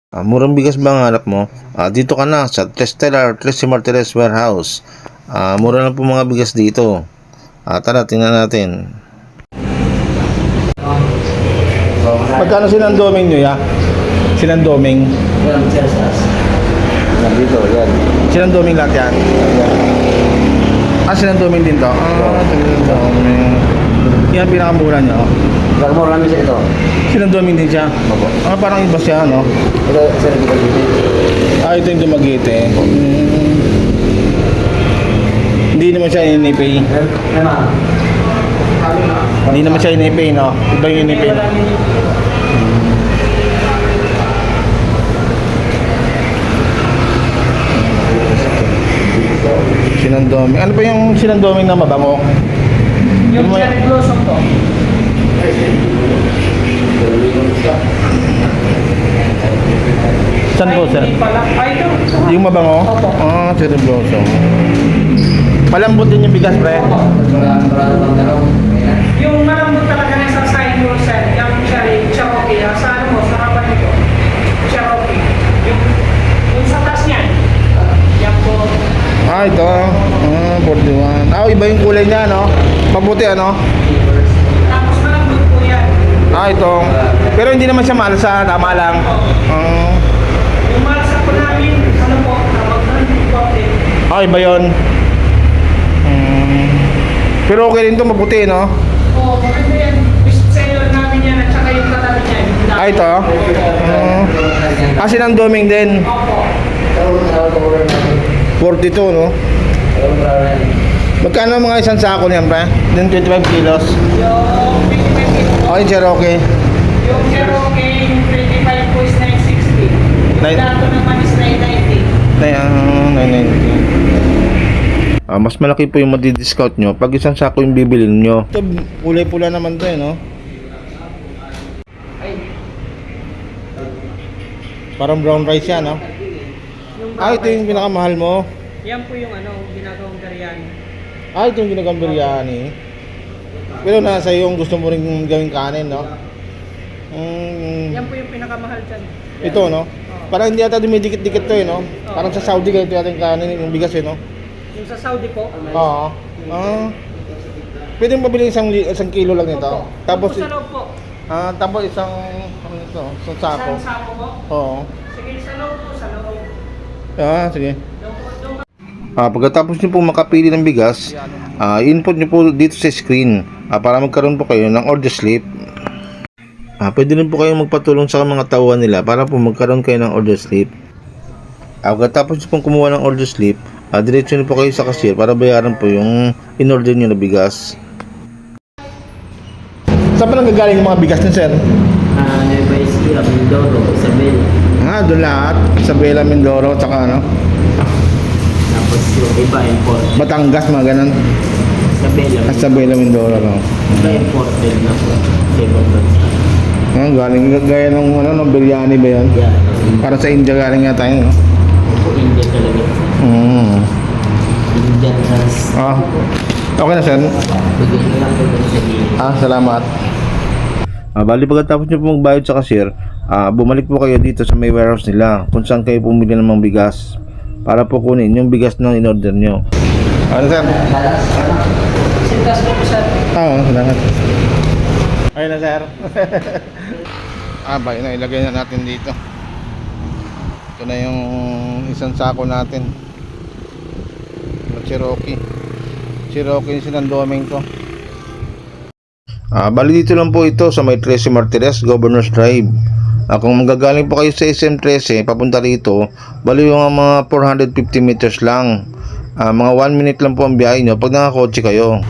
Murang bigas ba ang hanap mo? Dito ka na sa Testelar Tracy Martinez Warehouse. Mura lang po mga bigas dito. Tara, tingnan natin. Magkano sinandoming nyo ya? Sinandoming? Dito, yan. Sinandoming lahat yan? Sinandoming din to? Sinandoming. Yan ang pinakamura nyo? Nakamura namin sa ito. Sinandoming din siya? Opo. Parang iba siya, no? Ito, sir, ito dito. Ito yung Dumaguete. Hindi naman siya inipay. Hindi naman siya inipay, no? Iba yung inipay. Sinandoming. Ano pa yung sinandoming na mabango? Yung cherry blossom to. Saan po, sir? Ay, hindi pala. Ay, ito. Yung mabango? Opo. Cherry blossom. Palambot din yung bigas, pre. Yung malambot talaga na sa side mo, sir. Yung cherry, Cherokee. Sa ano mo, sa kapan nito. Cherokee. Yung sa taas niyan. Yan po. Ito. 41. Iba yung kulay niya, no? Mabuti, ano? Tapos malambot po yan. Ito. Pero hindi naman siya malasa, tama lang. Yung malasa po namin, ano po, tawag na yung bote. Iba yun. Pero okay rin ito, mabuti, no? Oo, maganda yan. Best seller namin yan at saka yung katabi niyan. Ito. Sinandoming din. Opo. 42, no? Magkano mga isang sako niyan, pre? Din 25 kilos. Yung 25 po. Yung Cherokee. Yung Cherokee, yung 25 po is 960. Nine- Dato naman is 990. 990. Mas malaki po yung madi-discount nyo pag isang sako yung bibilin nyo. Ito, kulay pula naman to, no? Parang brown rice yan, no? Ito yung pinakamahal mo. Yan po yung ano, ginagawang biryani. Ito yung ginagawang biryani. Pero nasa yung gusto mo rin gawing kanin, no? Yan po yung pinakamahal dyan. Ito, no? Parang hindi ata dumidikit-dikit to, no? Parang sa Saudi ganito yata yung kanin, yung bigas, no? Yung sa Saudi po. Oo. Pwede mo mabili isang kilo lang nito. Tapos, Yung sa loob po. tapos isang, ano ito, isang sako. Isang sako po. Oo. Sige, sa loob po, sa loob. Sige. Doon Pagkatapos nyo po makapili ng bigas, input nyo po dito sa screen para magkaroon po kayo ng order slip. Pwede rin po kayong magpatulong sa mga tauhan nila para po magkaroon kayo ng order slip. Pagkatapos nyo pong kumuha ng order slip, diretso nyo po kayo sa cashier para bayaran po yung in-order nyo na bigas. Saan pa nanggagaling yung mga bigas nyo, sir? Nueva Ecija, Mindoro, Isabela. Doon lahat. Isabela, Mindoro, tsaka ano? Tapos yung iba import. Batangas, mga ganun. Isabela. Isabela, Mindoro, no? Iba imported na po. Second bansa. Galing gaya ng ano, ng biryani ba yun? Yeah. Para sa India galing nga tayo, no? Po India talaga. India tas. Okay na, sir. Bigay na lang po dun sa gilid. Salamat. Bali pagkatapos nyo po magbayad sa cashier, bumalik po kayo dito sa may warehouse nila kung saan kayo pumili ng mga bigas para po kunin yung bigas na in-order nyo. Ano, sir? Sintas po, sir. Salamat. Ayun na, sir. Bayo na, ilagay na natin dito. Ito na yung isang sako natin. Cherokee yung sinandoming ko. Bali dito lang po ito sa may Tracy Martinez Governor's Drive. Kung magagaling po kayo sa SM13 papunta rito, bali yung mga 450 meters lang. Mga 1 minute lang po ang biyahe nyo pag nakakotse kayo.